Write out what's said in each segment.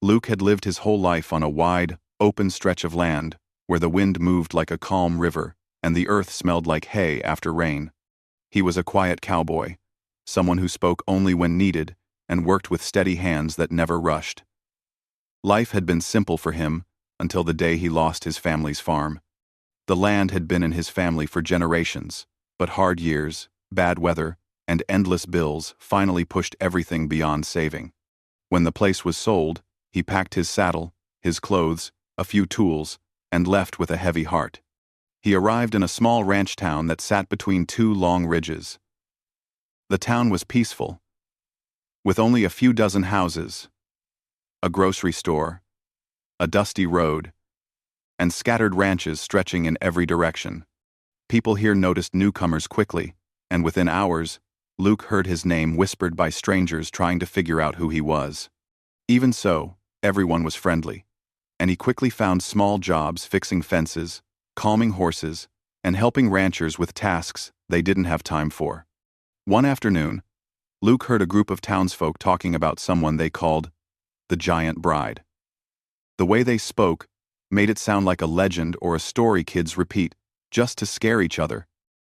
Luke had lived his whole life on a wide, open stretch of land, where the wind moved like a calm river, and the earth smelled like hay after rain. He was a quiet cowboy, someone who spoke only when needed, and worked with steady hands that never rushed. Life had been simple for him until the day he lost his family's farm. The land had been in his family for generations, but hard years, bad weather, and endless bills finally pushed everything beyond saving. When the place was sold, he packed his saddle, his clothes, a few tools, and left with a heavy heart. He arrived in a small ranch town that sat between two long ridges. The town was peaceful, with only a few dozen houses, a grocery store, a dusty road, and scattered ranches stretching in every direction. People here noticed newcomers quickly, and within hours, Luke heard his name whispered by strangers trying to figure out who he was. Even so, everyone was friendly, and he quickly found small jobs fixing fences, calming horses, and helping ranchers with tasks they didn't have time for. One afternoon, Luke heard a group of townsfolk talking about someone they called the Giant Bride. The way they spoke made it sound like a legend or a story kids repeat just to scare each other,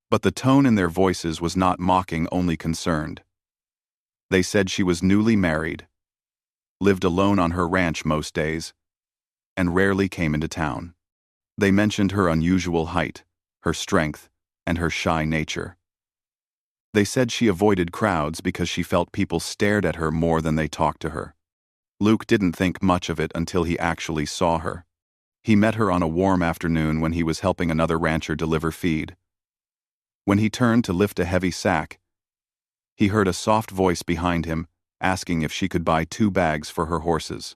but the tone in their voices was not mocking, only concerned. They said she was newly married, lived alone on her ranch most days, and rarely came into town. They mentioned her unusual height, her strength, and her shy nature. They said she avoided crowds because she felt people stared at her more than they talked to her. Luke didn't think much of it until he actually saw her. He met her on a warm afternoon when he was helping another rancher deliver feed. When he turned to lift a heavy sack, he heard a soft voice behind him asking if she could buy 2 bags for her horses.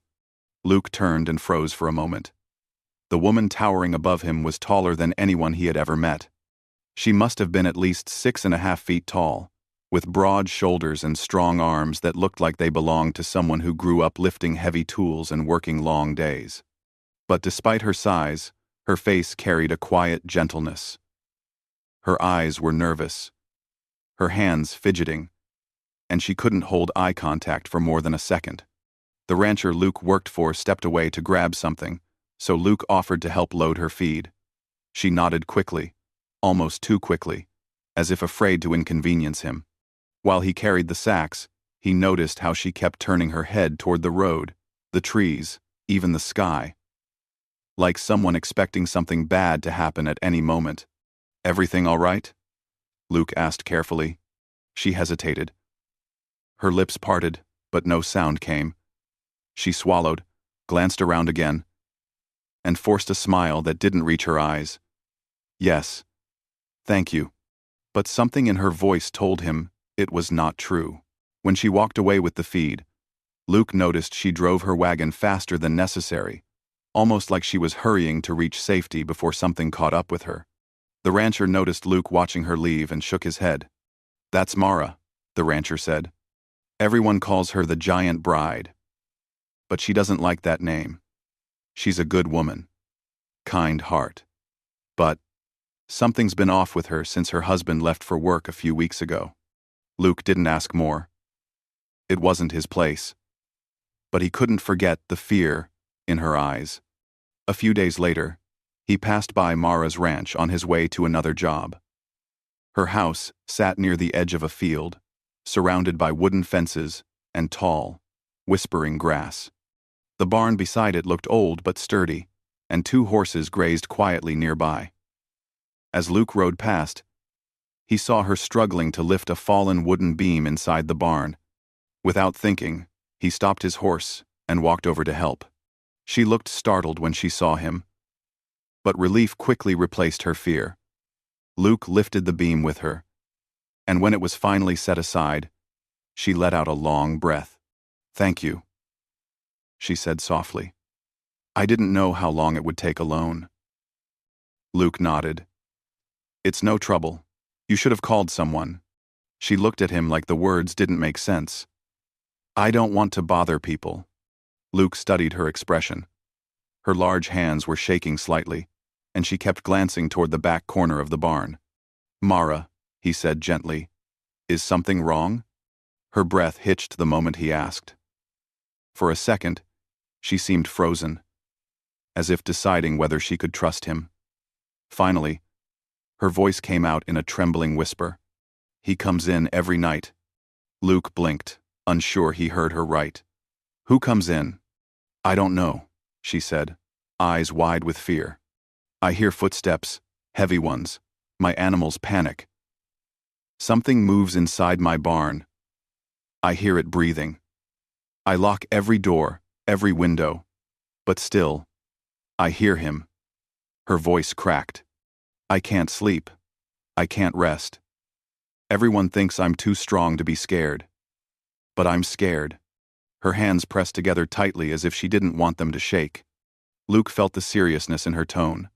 Luke turned and froze for a moment. The woman towering above him was taller than anyone he had ever met. She must have been at least 6.5 feet tall, with broad shoulders and strong arms that looked like they belonged to someone who grew up lifting heavy tools and working long days. But despite her size, her face carried a quiet gentleness. Her eyes were nervous, her hands fidgeting, and she couldn't hold eye contact for more than a second. The rancher Luke worked for stepped away to grab something, so Luke offered to help load her feed. She nodded quickly, almost too quickly, as if afraid to inconvenience him. While he carried the sacks, he noticed how she kept turning her head toward the road, the trees, even the sky, like someone expecting something bad to happen at any moment. "Everything all right?" Luke asked carefully. She hesitated. Her lips parted, but no sound came. She swallowed, glanced around again, and forced a smile that didn't reach her eyes. "Yes. Thank you." But something in her voice told him it was not true. When she walked away with the feed, Luke noticed she drove her wagon faster than necessary, almost like she was hurrying to reach safety before something caught up with her. The rancher noticed Luke watching her leave and shook his head. "That's Mara," the rancher said. "Everyone calls her the Giant Bride. But she doesn't like that name. She's a good woman. Kind heart. But something's been off with her since her husband left for work a few weeks ago." Luke didn't ask more. It wasn't his place. But he couldn't forget the fear in her eyes. A few days later, he passed by Mara's ranch on his way to another job. Her house sat near the edge of a field, surrounded by wooden fences and tall, whispering grass. The barn beside it looked old but sturdy, and 2 horses grazed quietly nearby. As Luke rode past, he saw her struggling to lift a fallen wooden beam inside the barn. Without thinking, he stopped his horse and walked over to help. She looked startled when she saw him, but relief quickly replaced her fear. Luke lifted the beam with her, and when it was finally set aside, she let out a long breath. "Thank you," she said softly. "I didn't know how long it would take alone." Luke nodded. "It's no trouble. You should have called someone." She looked at him like the words didn't make sense. "I don't want to bother people." Luke studied her expression. Her large hands were shaking slightly, and she kept glancing toward the back corner of the barn. "Mara," he said gently, "is something wrong?" Her breath hitched the moment he asked. For a second, She seemed frozen, as if deciding whether she could trust him. Finally, her voice came out in a trembling whisper. "He comes in every night." Luke blinked, unsure he heard her right. "Who comes in?" "I don't know," she said, eyes wide with fear. "I hear footsteps, heavy ones. My animals panic. Something moves inside my barn. I hear it breathing. I lock every door, every window. But still, I hear him." Her voice cracked. "I can't sleep. I can't rest. Everyone thinks I'm too strong to be scared. But I'm scared." Her hands pressed together tightly as if she didn't want them to shake. Luke felt the seriousness in her tone.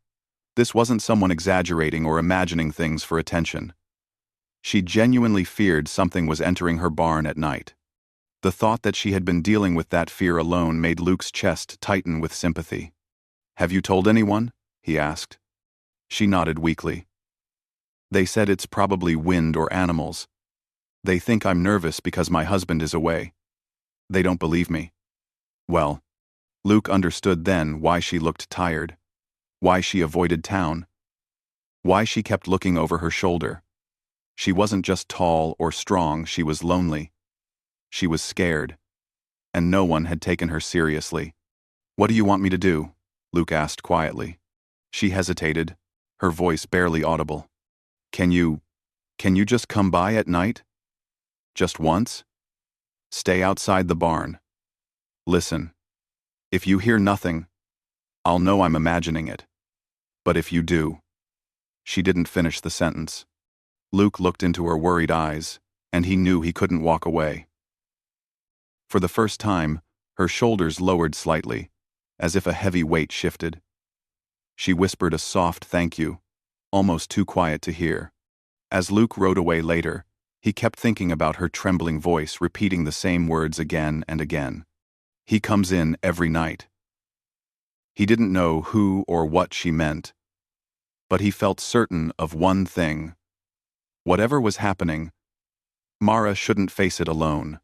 This wasn't someone exaggerating or imagining things for attention. She genuinely feared something was entering her barn at night. The thought that she had been dealing with that fear alone made Luke's chest tighten with sympathy. "Have you told anyone?" he asked. She nodded weakly. "They said it's probably wind or animals. They think I'm nervous because my husband is away. They don't believe me." Well, Luke understood then why she looked tired, why she avoided town, why she kept looking over her shoulder. She wasn't just tall or strong, she was lonely. She was scared, and no one had taken her seriously. "What do you want me to do?" Luke asked quietly. She hesitated, her voice barely audible. Can you just come by at night? Just once? Stay outside the barn. Listen. If you hear nothing, I'll know I'm imagining it. But if you do..." She didn't finish the sentence. Luke looked into her worried eyes, and he knew he couldn't walk away. For the first time, her shoulders lowered slightly, as if a heavy weight shifted. She whispered a soft thank you, almost too quiet to hear. As Luke rode away later, he kept thinking about her trembling voice repeating the same words again and again. "He comes in every night." He didn't know who or what she meant, but he felt certain of one thing. Whatever was happening, Mara shouldn't face it alone.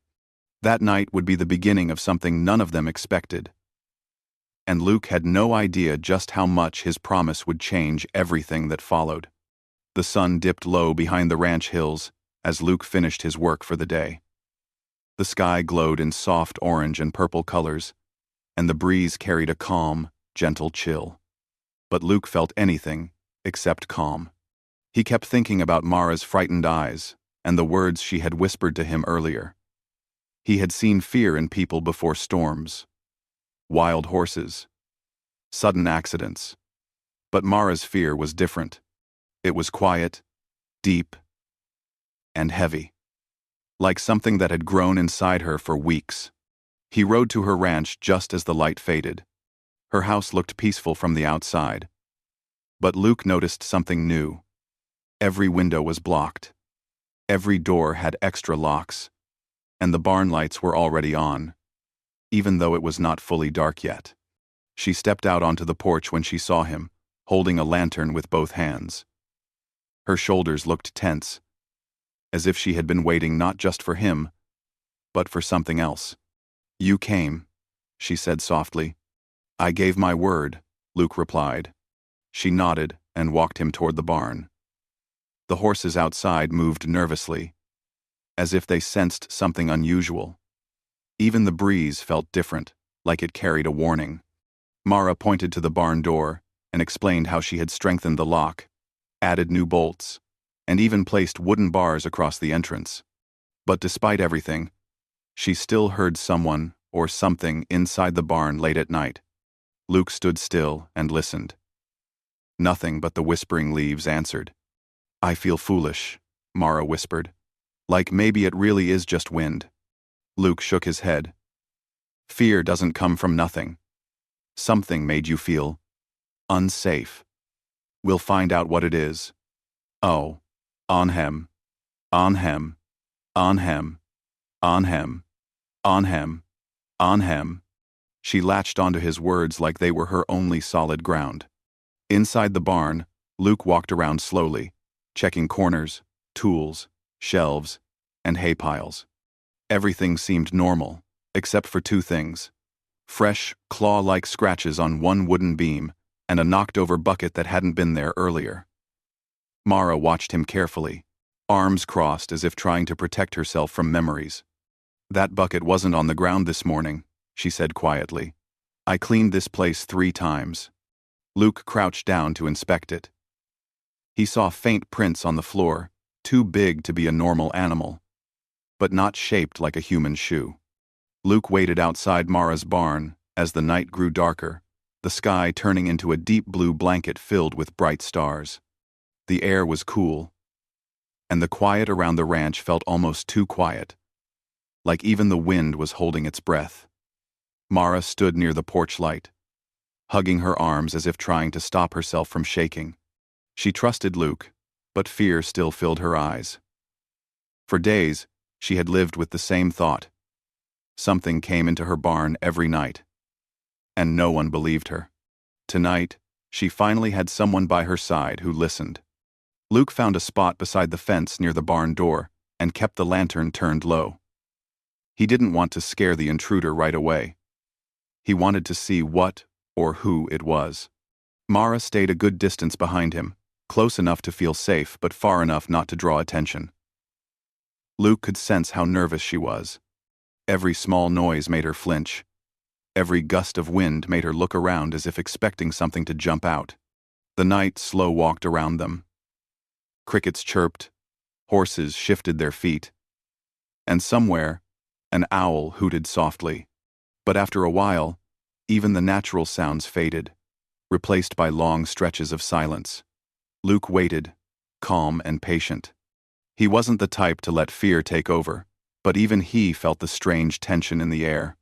That night would be the beginning of something none of them expected. And Luke had no idea just how much his promise would change everything that followed. The sun dipped low behind the ranch hills as Luke finished his work for the day. The sky glowed in soft orange and purple colors, and the breeze carried a calm, gentle chill. But Luke felt anything except calm. He kept thinking about Mara's frightened eyes and the words she had whispered to him earlier. He had seen fear in people before storms, wild horses, sudden accidents. But Mara's fear was different. It was quiet, deep, and heavy, like something that had grown inside her for weeks. He rode to her ranch just as the light faded. Her house looked peaceful from the outside. But Luke noticed something new. Every window was blocked. Every door had extra locks. And the barn lights were already on, even though it was not fully dark yet. She stepped out onto the porch when she saw him, holding a lantern with both hands. Her shoulders looked tense, as if she had been waiting not just for him, but for something else. "You came," she said softly. "I gave my word," Luke replied. She nodded and walked him toward the barn. The horses outside moved nervously, as if they sensed something unusual. Even the breeze felt different, like it carried a warning. Mara pointed to the barn door and explained how she had strengthened the lock, added new bolts, and even placed wooden bars across the entrance. But despite everything, she still heard someone or something inside the barn late at night. Luke stood still and listened. Nothing but the whispering leaves answered. "I feel foolish," Mara whispered. "Like maybe it really is just wind." Luke shook his head. "Fear doesn't come from nothing. Something made you feel unsafe. We'll find out what it is. Oh, on him, on him, on him, on him, on him, on him." She latched onto his words like they were her only solid ground. Inside the barn, Luke walked around slowly, checking corners, tools, shelves, and hay piles. Everything seemed normal, except for two things. fresh, claw-like scratches on one wooden beam, and a knocked-over bucket that hadn't been there earlier. Mara watched him carefully, arms crossed as if trying to protect herself from memories. "That bucket wasn't on the ground this morning," she said quietly. "I cleaned this place 3 times." Luke crouched down to inspect it. He saw faint prints on the floor, too big to be a normal animal, but not shaped like a human shoe. Luke waited outside Mara's barn as the night grew darker, the sky turning into a deep blue blanket filled with bright stars. The air was cool, and the quiet around the ranch felt almost too quiet, like even the wind was holding its breath. Mara stood near the porch light, hugging her arms as if trying to stop herself from shaking. She trusted Luke, but fear still filled her eyes. For days, she had lived with the same thought. Something came into her barn every night, and no one believed her. Tonight, she finally had someone by her side who listened. Luke found a spot beside the fence near the barn door and kept the lantern turned low. He didn't want to scare the intruder right away. He wanted to see what or who it was. Mara stayed a good distance behind him, close enough to feel safe but far enough not to draw attention. Luke could sense how nervous she was. Every small noise made her flinch. Every gust of wind made her look around as if expecting something to jump out. The night slow-walked around them. Crickets chirped, horses shifted their feet, and somewhere, an owl hooted softly. But after a while, even the natural sounds faded, replaced by long stretches of silence. Luke waited, calm and patient. He wasn't the type to let fear take over, but even he felt the strange tension in the air.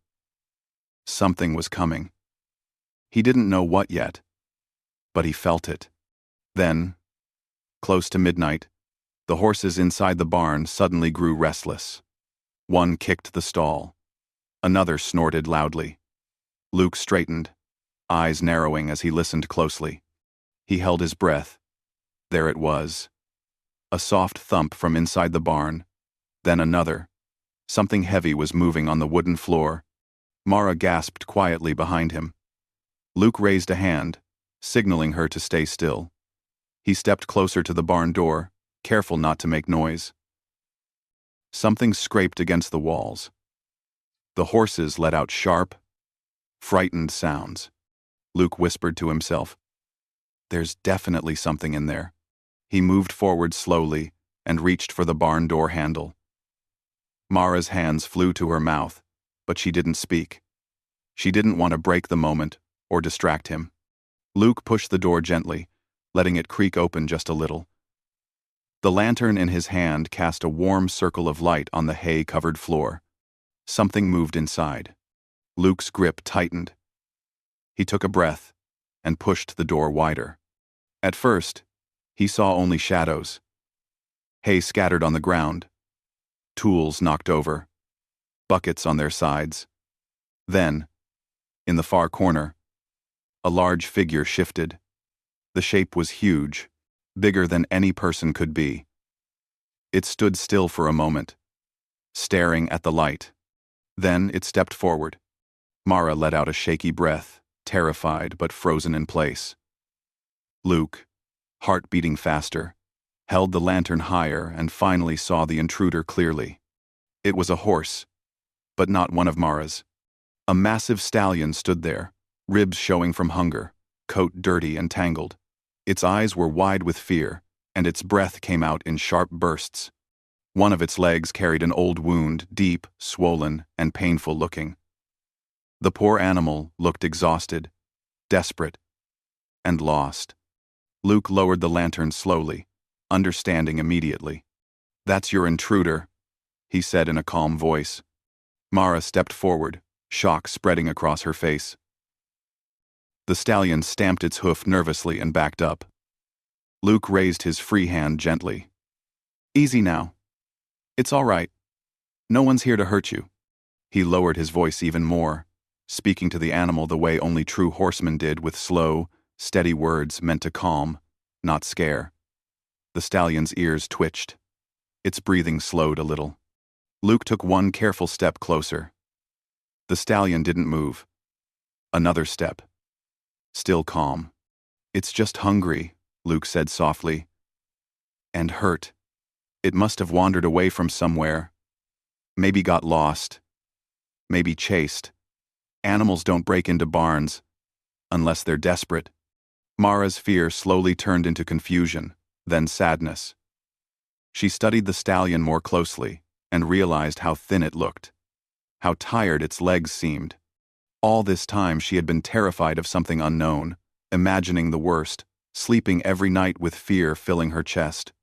Something was coming. He didn't know what yet, but he felt it. Then, close to midnight, the horses inside the barn suddenly grew restless. One kicked the stall. Another snorted loudly. Luke straightened, eyes narrowing as he listened closely. He held his breath. There it was. A soft thump from inside the barn, then another. Something heavy was moving on the wooden floor. Mara gasped quietly behind him. Luke raised a hand, signaling her to stay still. He stepped closer to the barn door, careful not to make noise. Something scraped against the walls. The horses let out sharp, frightened sounds. Luke whispered to himself, "There's definitely something in there." He moved forward slowly and reached for the barn door handle. Mara's hands flew to her mouth, but she didn't speak. She didn't want to break the moment or distract him. Luke pushed the door gently, letting it creak open just a little. The lantern in his hand cast a warm circle of light on the hay-covered floor. Something moved inside. Luke's grip tightened. He took a breath and pushed the door wider. At first, he saw only shadows. Hay scattered on the ground, tools knocked over, buckets on their sides. Then, in the far corner, a large figure shifted. The shape was huge, bigger than any person could be. It stood still for a moment, staring at the light. Then it stepped forward. Mara let out a shaky breath, terrified but frozen in place. Luke, heart beating faster, held the lantern higher and finally saw the intruder clearly. It was a horse, but not one of Mara's. A massive stallion stood there, ribs showing from hunger, coat dirty and tangled. Its eyes were wide with fear, and its breath came out in sharp bursts. One of its legs carried an old wound, deep, swollen, and painful looking. The poor animal looked exhausted, desperate, and lost. Luke lowered the lantern slowly, understanding immediately. "That's your intruder," he said in a calm voice. Mara stepped forward, shock spreading across her face. The stallion stamped its hoof nervously and backed up. Luke raised his free hand gently. "Easy now. It's all right. No one's here to hurt you." He lowered his voice even more, speaking to the animal the way only true horsemen did, with slow, steady words meant to calm, not scare. The stallion's ears twitched. Its breathing slowed a little. Luke took one careful step closer. The stallion didn't move, Another step. Still calm. It's just hungry, Luke said softly. And hurt. It must have wandered away from somewhere. Maybe got lost. Maybe chased. Animals don't break into barns unless they're desperate. Mara's fear slowly turned into confusion, then sadness. She studied the stallion more closely and realized how thin it looked, how tired its legs seemed. All this time she had been terrified of something unknown, imagining the worst, sleeping every night with fear filling her chest.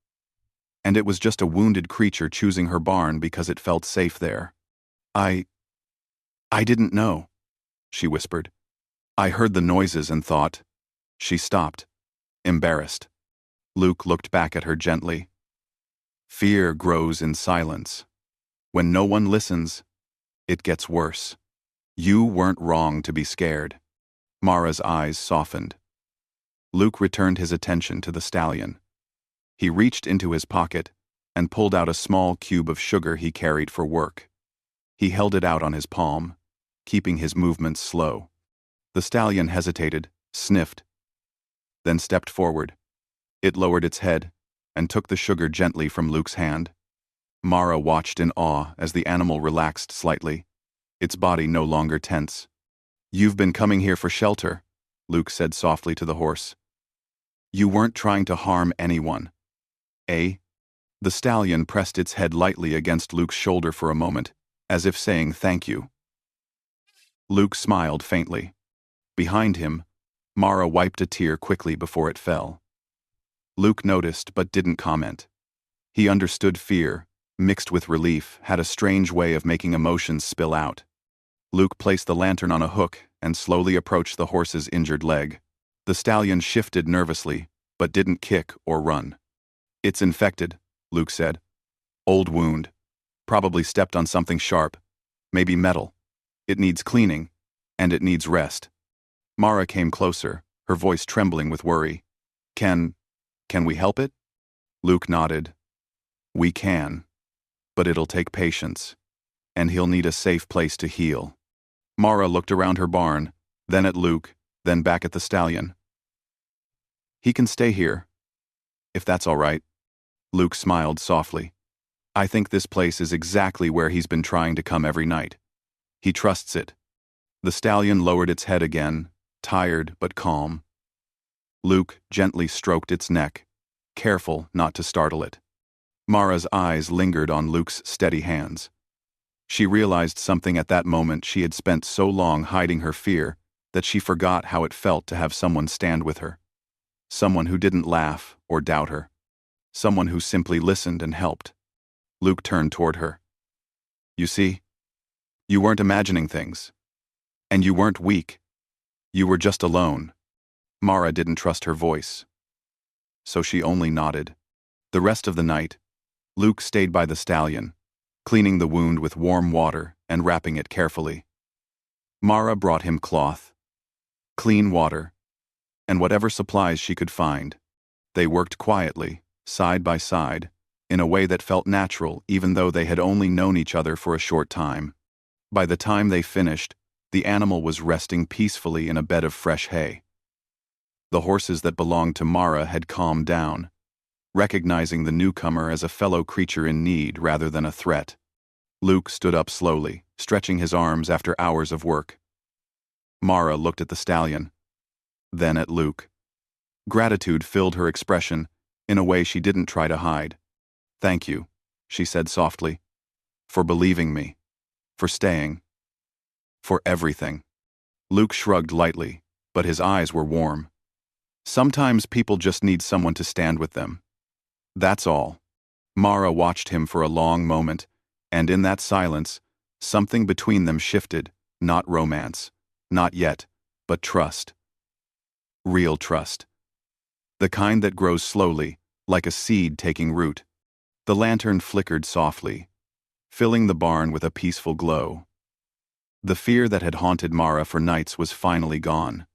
And it was just a wounded creature choosing her barn because it felt safe there. I didn't know, she whispered. I heard the noises and thought. She stopped, embarrassed. Luke looked back at her gently. Fear grows in silence. When no one listens, it gets worse. You weren't wrong to be scared. Mara's eyes softened. Luke returned his attention to the stallion. He reached into his pocket and pulled out a small cube of sugar he carried for work. He held it out on his palm, keeping his movements slow. The stallion hesitated, sniffed, then stepped forward. It lowered its head and took the sugar gently from Luke's hand. Mara watched in awe as the animal relaxed slightly, its body no longer tense. You've been coming here for shelter, Luke said softly to the horse. You weren't trying to harm anyone. Eh? The stallion pressed its head lightly against Luke's shoulder for a moment, as if saying thank you. Luke smiled faintly. Behind him, Mara wiped a tear quickly before it fell. Luke noticed but didn't comment. He understood fear, mixed with relief, had a strange way of making emotions spill out. Luke placed the lantern on a hook and slowly approached the horse's injured leg. The stallion shifted nervously, but didn't kick or run. It's infected, Luke said. Old wound. Probably stepped on something sharp. Maybe metal. It needs cleaning, and it needs rest. Mara came closer, her voice trembling with worry. Can we help it? Luke nodded. We can. But it'll take patience. And he'll need a safe place to heal. Mara looked around her barn, then at Luke, then back at the stallion. He can stay here, if that's all right. Luke smiled softly. I think this place is exactly where he's been trying to come every night. He trusts it. The stallion lowered its head again, tired but calm. Luke gently stroked its neck, careful not to startle it. Mara's eyes lingered on Luke's steady hands. She realized something at that moment. She had spent so long hiding her fear that she forgot how it felt to have someone stand with her. Someone who didn't laugh or doubt her. Someone who simply listened and helped. Luke turned toward her. You see, you weren't imagining things. And you weren't weak. You were just alone. Mara didn't trust her voice. So she only nodded. The rest of the night, Luke stayed by the stallion, cleaning the wound with warm water and wrapping it carefully. Mara brought him cloth, clean water, and whatever supplies she could find. They worked quietly, side by side, in a way that felt natural even though they had only known each other for a short time. By the time they finished, the animal was resting peacefully in a bed of fresh hay. The horses that belonged to Mara had calmed down, recognizing the newcomer as a fellow creature in need rather than a threat. Luke stood up slowly, stretching his arms after hours of work. Mara looked at the stallion, then at Luke. Gratitude filled her expression in a way she didn't try to hide. Thank you, she said softly, for believing me, for staying, for everything. Luke shrugged lightly, but his eyes were warm. Sometimes people just need someone to stand with them. That's all. Mara watched him for a long moment, and in that silence, something between them shifted, not romance, not yet, but trust. Real trust. The kind that grows slowly, like a seed taking root. The lantern flickered softly, filling the barn with a peaceful glow. The fear that had haunted Mara for nights was finally gone.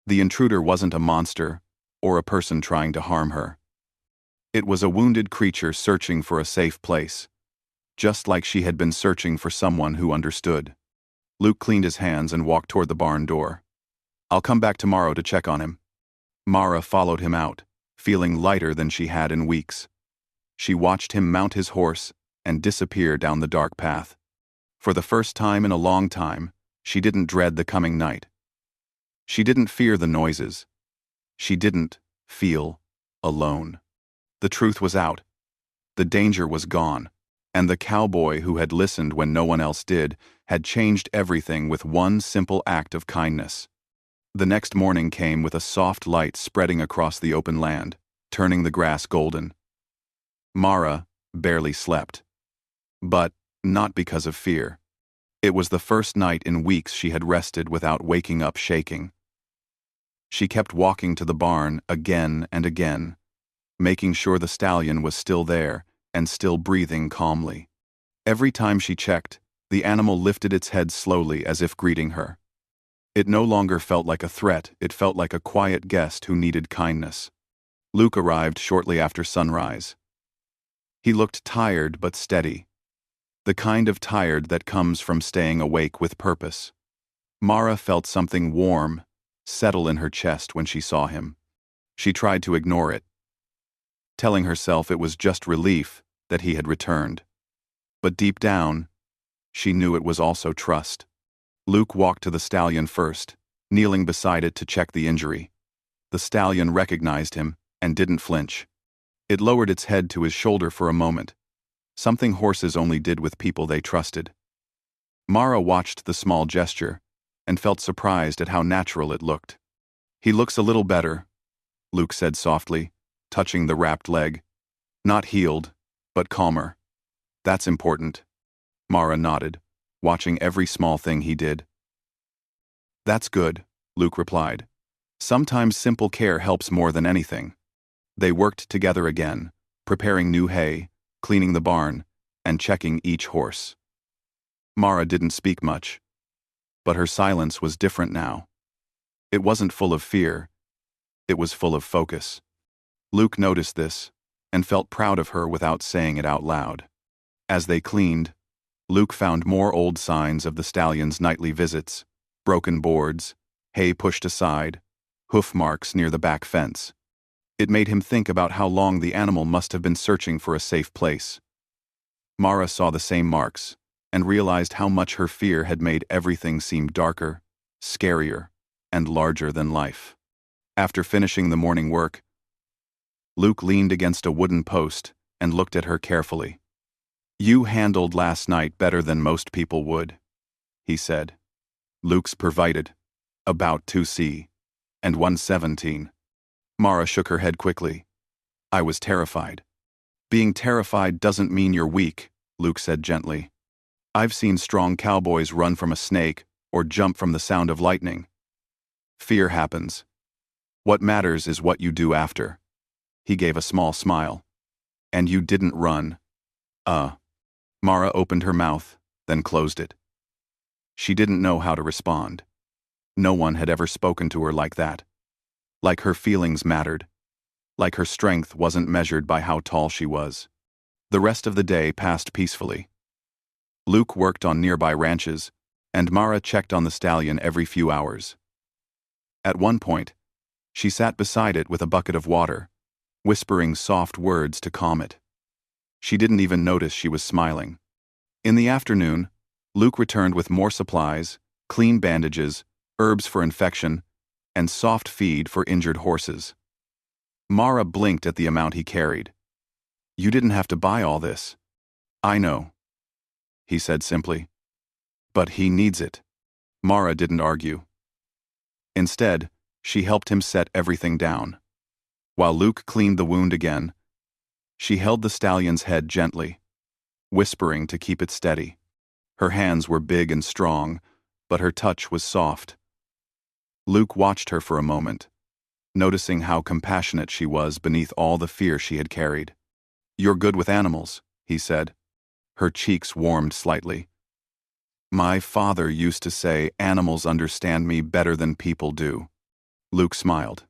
The intruder wasn't a monster or a person trying to harm her. It was a wounded creature searching for a safe place, just like she had been searching for someone who understood. Luke cleaned his hands and walked toward the barn door. "I'll come back tomorrow to check on him." Mara followed him out, feeling lighter than she had in weeks. She watched him mount his horse and disappear down the dark path. For the first time in a long time, she didn't dread the coming night. She didn't fear the noises. She didn't feel alone. The truth was out. The danger was gone, and the cowboy who had listened when no one else did had changed everything with one simple act of kindness. The next morning came with a soft light spreading across the open land, turning the grass golden. Mara barely slept. But not because of fear. It was the first night in weeks she had rested without waking up shaking. She kept walking to the barn again and again, making sure the stallion was still there and still breathing calmly. Every time she checked, the animal lifted its head slowly as if greeting her. It no longer felt like a threat, it felt like a quiet guest who needed kindness. Luke arrived shortly after sunrise. He looked tired but steady. The kind of tired that comes from staying awake with purpose. Mara felt something warm settle in her chest when she saw him. She tried to ignore it, telling herself it was just relief that he had returned. But deep down, she knew it was also trust. Luke walked to the stallion first, kneeling beside it to check the injury. The stallion recognized him and didn't flinch. It lowered its head to his shoulder for a moment, something horses only did with people they trusted. Mara watched the small gesture and felt surprised at how natural it looked. "He looks a little better," Luke said softly, touching the wrapped leg. "Not healed, but calmer. That's important." Mara nodded, watching every small thing he did. "That's good," Luke replied. "Sometimes simple care helps more than anything." They worked together again, preparing new hay, cleaning the barn, and checking each horse. Mara didn't speak much, but her silence was different now. It wasn't full of fear, it was full of focus. Luke noticed this and felt proud of her without saying it out loud. As they cleaned, Luke found more old signs of the stallion's nightly visits: broken boards, hay pushed aside, hoof marks near the back fence. It made him think about how long the animal must have been searching for a safe place. Mara saw the same marks and realized how much her fear had made everything seem darker, scarier, and larger than life. After finishing the morning work, Luke leaned against a wooden post and looked at her carefully. "You handled last night better than most people would," he said. "Luke's provided. About 2C. And 117. Mara shook her head quickly. "I was terrified." "Being terrified doesn't mean you're weak," Luke said gently. "I've seen strong cowboys run from a snake or jump from the sound of lightning. Fear happens. What matters is what you do after." He gave a small smile. "And you didn't run." Mara opened her mouth, then closed it. She didn't know how to respond. No one had ever spoken to her like that. Like her feelings mattered. Like her strength wasn't measured by how tall she was. The rest of the day passed peacefully. Luke worked on nearby ranches, and Mara checked on the stallion every few hours. At one point, she sat beside it with a bucket of water, whispering soft words to calm it. She didn't even notice she was smiling. In the afternoon, Luke returned with more supplies, clean bandages, herbs for infection, and soft feed for injured horses. Mara blinked at the amount he carried. "You didn't have to buy all this." "I know," he said simply. "But he needs it." Mara didn't argue. Instead, she helped him set everything down. While Luke cleaned the wound again, she held the stallion's head gently, whispering to keep it steady. Her hands were big and strong, but her touch was soft. Luke watched her for a moment, noticing how compassionate she was beneath all the fear she had carried. "You're good with animals," he said. Her cheeks warmed slightly. "My father used to say animals understand me better than people do." Luke smiled.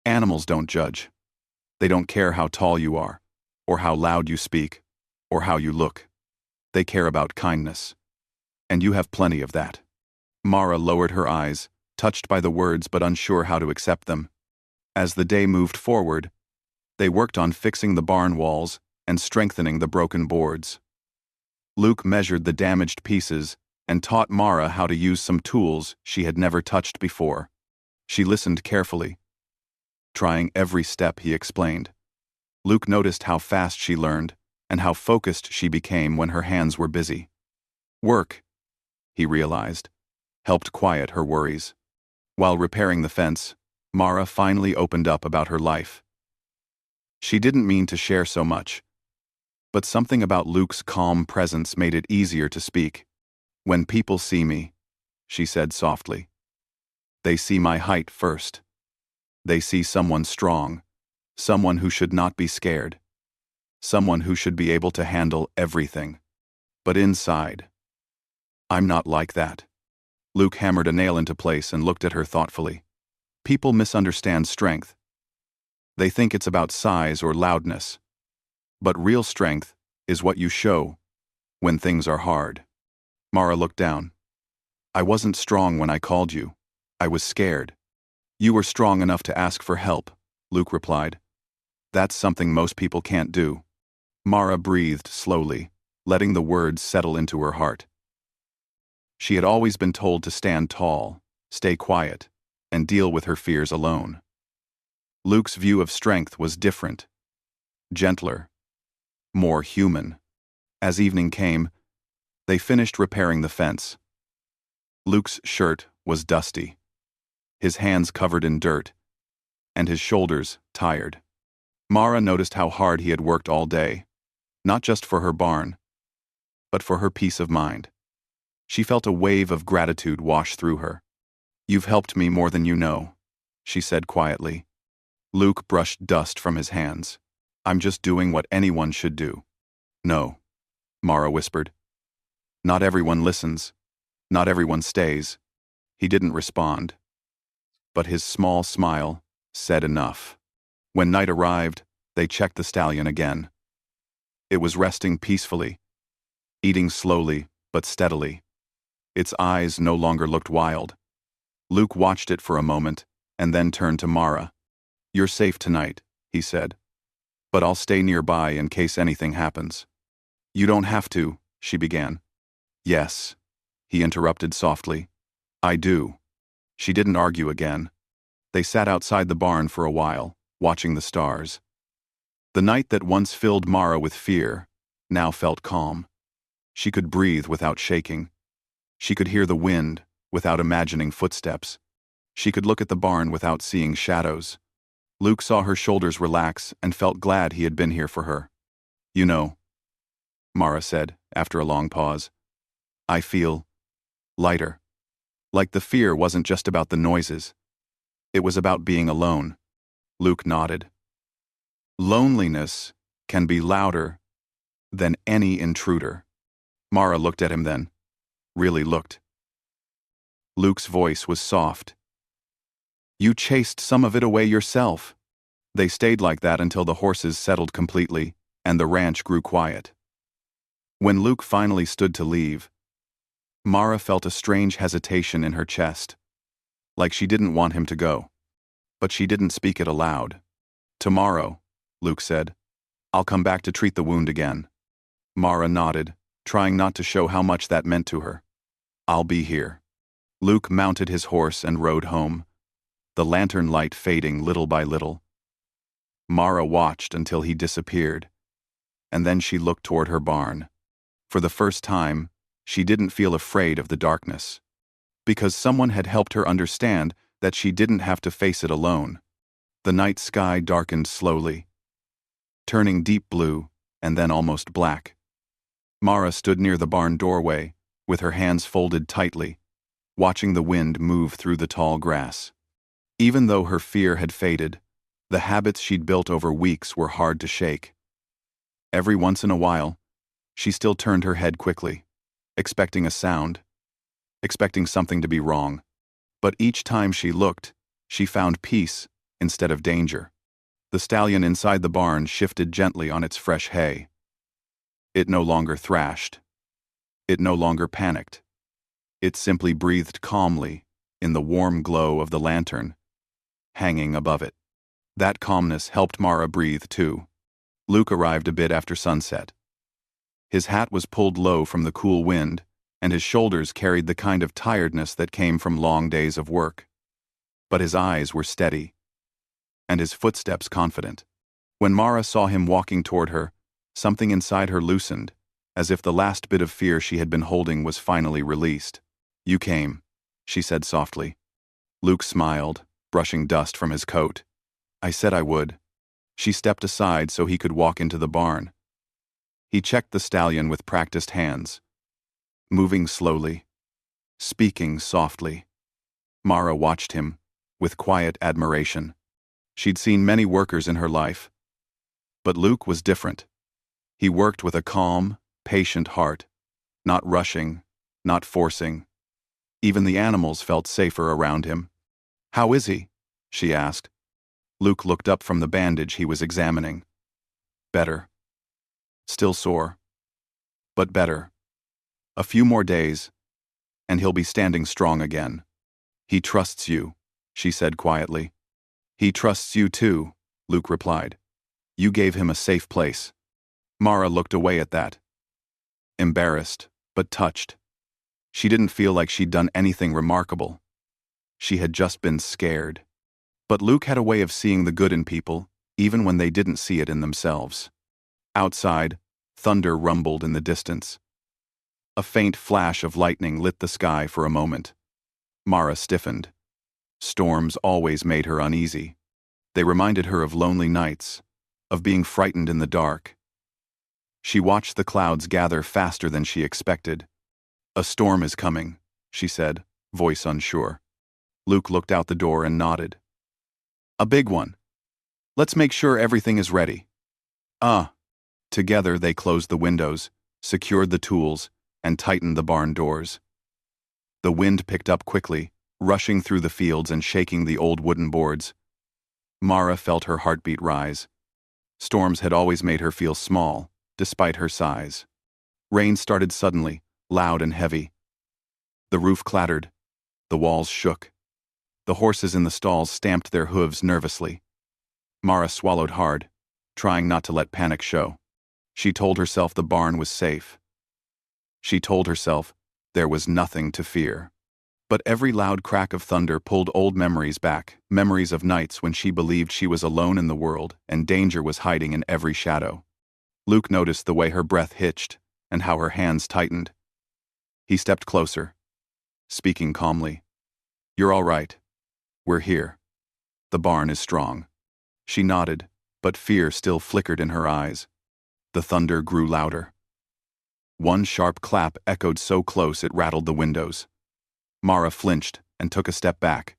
"Animals don't judge. They don't care how tall you are, or how loud you speak, or how you look. They care about kindness." And you have plenty of that. Mara lowered her eyes, touched by the words but unsure how to accept them. As the day moved forward, they worked on fixing the barn walls and strengthening the broken boards. Luke measured the damaged pieces and taught Mara how to use some tools she had never touched before. She listened carefully, trying every step he explained. Luke noticed how fast she learned and how focused she became when her hands were busy. Work, he realized, helped quiet her worries. While repairing the fence, Mara finally opened up about her life. She didn't mean to share so much, but something about Luke's calm presence made it easier to speak. When people see me, she said softly, they see my height first. They see someone strong, someone who should not be scared, someone who should be able to handle everything. But inside, I'm not like that. Luke hammered a nail into place and looked at her thoughtfully. People misunderstand strength. They think it's about size or loudness. But real strength is what you show when things are hard. Mara looked down. I wasn't strong when I called you. I was scared. You were strong enough to ask for help, Luke replied. That's something most people can't do. Mara breathed slowly, letting the words settle into her heart. She had always been told to stand tall, stay quiet, and deal with her fears alone. Luke's view of strength was different, gentler, more human. As evening came, they finished repairing the fence. Luke's shirt was dusty, his hands covered in dirt, and his shoulders tired. Mara noticed how hard he had worked all day, not just for her barn, but for her peace of mind. She felt a wave of gratitude wash through her. You've helped me more than you know, she said quietly. Luke brushed dust from his hands. I'm just doing what anyone should do. No, Mara whispered. Not everyone listens. Not everyone stays. He didn't respond. But his small smile said enough. When night arrived, they checked the stallion again. It was resting peacefully, eating slowly but steadily. Its eyes no longer looked wild. Luke watched it for a moment and then turned to Mara. You're safe tonight, he said. But I'll stay nearby in case anything happens. You don't have to, she began. Yes, he interrupted softly. I do. She didn't argue again. They sat outside the barn for a while, watching the stars. The night that once filled Mara with fear now felt calm. She could breathe without shaking. She could hear the wind without imagining footsteps. She could look at the barn without seeing shadows. Luke saw her shoulders relax and felt glad he had been here for her. You know, Mara said after a long pause, I feel lighter. Like the fear wasn't just about the noises. It was about being alone. Luke nodded. Loneliness can be louder than any intruder. Mara looked at him then. Really looked. Luke's voice was soft. You chased some of it away yourself. They stayed like that until the horses settled completely and the ranch grew quiet. When Luke finally stood to leave, Mara felt a strange hesitation in her chest, like she didn't want him to go. But she didn't speak it aloud. Tomorrow, Luke said, I'll come back to treat the wound again. Mara nodded, trying not to show how much that meant to her. I'll be here. Luke mounted his horse and rode home, the lantern light fading little by little. Mara watched until he disappeared, and then she looked toward her barn. For the first time, she didn't feel afraid of the darkness, because someone had helped her understand that she didn't have to face it alone. The night sky darkened slowly, turning deep blue and then almost black. Mara stood near the barn doorway, with her hands folded tightly, watching the wind move through the tall grass. Even though her fear had faded, the habits she'd built over weeks were hard to shake. Every once in a while, she still turned her head quickly, expecting a sound, expecting something to be wrong. But each time she looked, she found peace instead of danger. The stallion inside the barn shifted gently on its fresh hay. It no longer thrashed. It no longer panicked. It simply breathed calmly in the warm glow of the lantern hanging above it. That calmness helped Mara breathe too. Luke arrived a bit after sunset. His hat was pulled low from the cool wind, and his shoulders carried the kind of tiredness that came from long days of work. But his eyes were steady, and his footsteps confident. When Mara saw him walking toward her, something inside her loosened, as if the last bit of fear she had been holding was finally released. "You came," she said softly. Luke smiled, brushing dust from his coat. "I said I would." She stepped aside so he could walk into the barn. He checked the stallion with practiced hands, moving slowly, speaking softly. Mara watched him, with quiet admiration. She'd seen many workers in her life, but Luke was different. He worked with a calm, patient heart, not rushing, not forcing. Even the animals felt safer around him. "How is he?" she asked. Luke looked up from the bandage he was examining. "Better. Still sore, but better. A few more days, and he'll be standing strong again." "He trusts you," she said quietly. "He trusts you too," Luke replied. "You gave him a safe place." Mara looked away at that, embarrassed, but touched. She didn't feel like she'd done anything remarkable. She had just been scared. But Luke had a way of seeing the good in people, even when they didn't see it in themselves. Outside, thunder rumbled in the distance. A faint flash of lightning lit the sky for a moment. Mara stiffened. Storms always made her uneasy. They reminded her of lonely nights, of being frightened in the dark. She watched the clouds gather faster than she expected. "A storm is coming," she said, voice unsure. Luke looked out the door and nodded. "A big one. Let's make sure everything is ready." "Ah." Together they closed the windows, secured the tools, and tightened the barn doors. The wind picked up quickly, rushing through the fields and shaking the old wooden boards. Mara felt her heartbeat rise. Storms had always made her feel small, despite her size. Rain started suddenly, loud and heavy. The roof clattered. The walls shook. The horses in the stalls stamped their hooves nervously. Mara swallowed hard, trying not to let panic show. She told herself the barn was safe. She told herself there was nothing to fear. But every loud crack of thunder pulled old memories back, memories of nights when she believed she was alone in the world and danger was hiding in every shadow. Luke noticed the way her breath hitched and how her hands tightened. He stepped closer, speaking calmly. "You're all right. We're here. The barn is strong." She nodded, but fear still flickered in her eyes. The thunder grew louder. One sharp clap echoed so close it rattled the windows. Mara flinched and took a step back.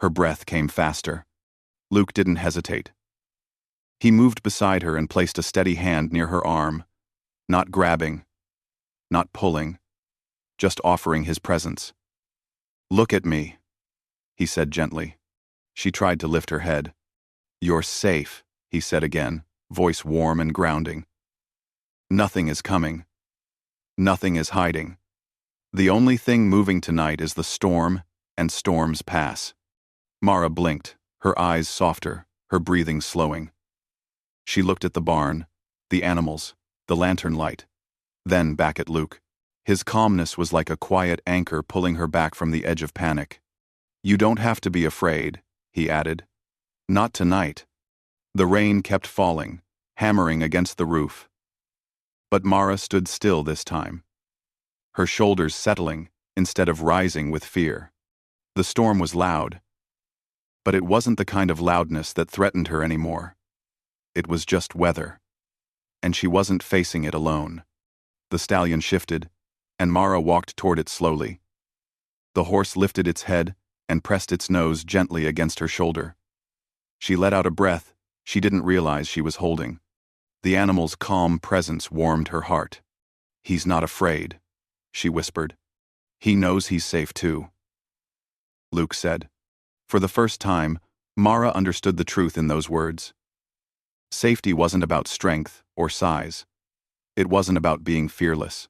Her breath came faster. Luke didn't hesitate. He moved beside her and placed a steady hand near her arm, not grabbing, not pulling, just offering his presence. "Look at me," he said gently. She tried to lift her head. "You're safe," he said again, voice warm and grounding. "Nothing is coming. Nothing is hiding. The only thing moving tonight is the storm, and storms pass." Mara blinked, her eyes softer, her breathing slowing. She looked at the barn, the animals, the lantern light, then back at Luke. His calmness was like a quiet anchor pulling her back from the edge of panic. "You don't have to be afraid," he added. "Not tonight." The rain kept falling, hammering against the roof. But Mara stood still this time, her shoulders settling instead of rising with fear. The storm was loud, but it wasn't the kind of loudness that threatened her anymore. It was just weather, and she wasn't facing it alone. The stallion shifted, and Mara walked toward it slowly. The horse lifted its head and pressed its nose gently against her shoulder. She let out a breath she didn't realize she was holding. The animal's calm presence warmed her heart. "He's not afraid," she whispered. "He knows he's safe too," Luke said. For the first time, Mara understood the truth in those words. Safety wasn't about strength or size. It wasn't about being fearless.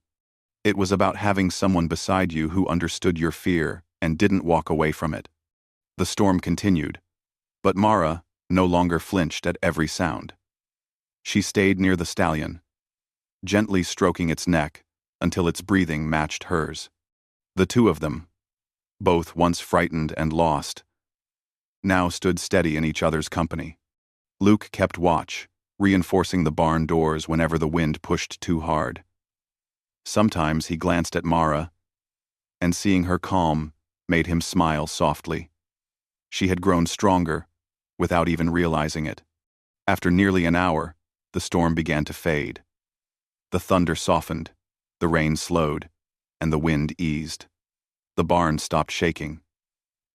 It was about having someone beside you who understood your fear and didn't walk away from it. The storm continued, but Mara no longer flinched at every sound. She stayed near the stallion, gently stroking its neck until its breathing matched hers. The two of them, both once frightened and lost, now stood steady in each other's company. Luke kept watch, reinforcing the barn doors whenever the wind pushed too hard. Sometimes he glanced at Mara, and seeing her calm made him smile softly. She had grown stronger, without even realizing it. After nearly an hour, the storm began to fade. The thunder softened, the rain slowed, and the wind eased. The barn stopped shaking.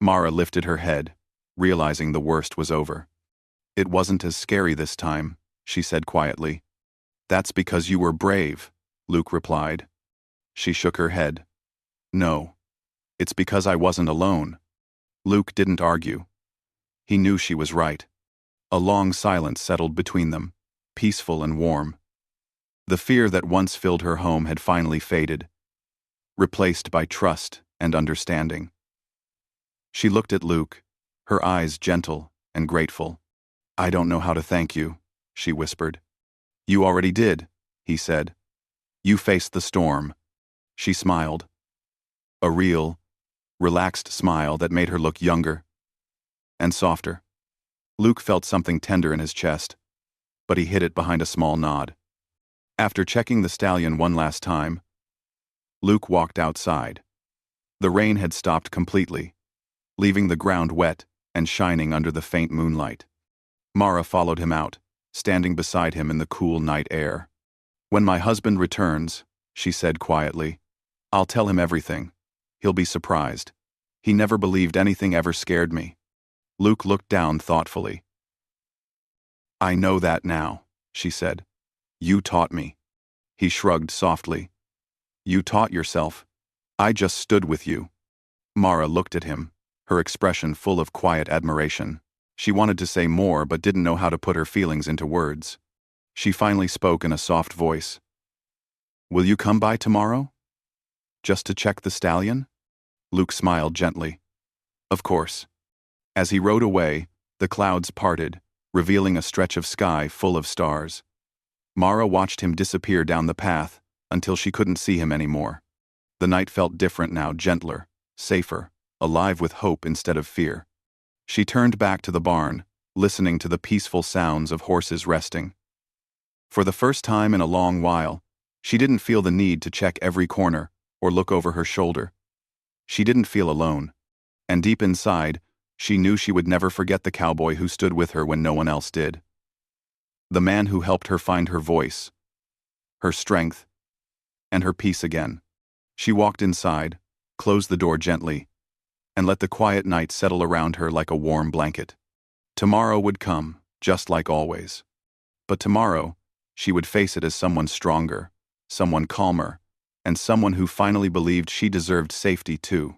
Mara lifted her head, realizing the worst was over. "It wasn't as scary this time," she said quietly. "That's because you were brave," Luke replied. She shook her head. "No, it's because I wasn't alone." Luke didn't argue. He knew she was right. A long silence settled between them, peaceful and warm. The fear that once filled her home had finally faded, replaced by trust and understanding. She looked at Luke, her eyes gentle and grateful. "I don't know how to thank you," she whispered. "You already did," he said. "You faced the storm." She smiled. A real, relaxed smile that made her look younger and softer. Luke felt something tender in his chest, but he hid it behind a small nod. After checking the stallion one last time, Luke walked outside. The rain had stopped completely, leaving the ground wet and shining under the faint moonlight. Mara followed him out, standing beside him in the cool night air. "When my husband returns," she said quietly, "I'll tell him everything. He'll be surprised. He never believed anything ever scared me." Luke looked down thoughtfully. "I know that now," she said. "You taught me." He shrugged softly. "You taught yourself. I just stood with you." Mara looked at him, her expression full of quiet admiration. She wanted to say more but didn't know how to put her feelings into words. She finally spoke in a soft voice. "Will you come by tomorrow? Just to check the stallion?" Luke smiled gently. "Of course." As he rode away, the clouds parted, revealing a stretch of sky full of stars. Mara watched him disappear down the path until she couldn't see him anymore. The night felt different now, gentler, safer, alive with hope instead of fear. She turned back to the barn, listening to the peaceful sounds of horses resting. For the first time in a long while, she didn't feel the need to check every corner or look over her shoulder. She didn't feel alone, and deep inside, she knew she would never forget the cowboy who stood with her when no one else did. The man who helped her find her voice, her strength, and her peace again. She walked inside, closed the door gently, and let the quiet night settle around her like a warm blanket. Tomorrow would come, just like always. But tomorrow, she would face it as someone stronger, someone calmer, and someone who finally believed she deserved safety too.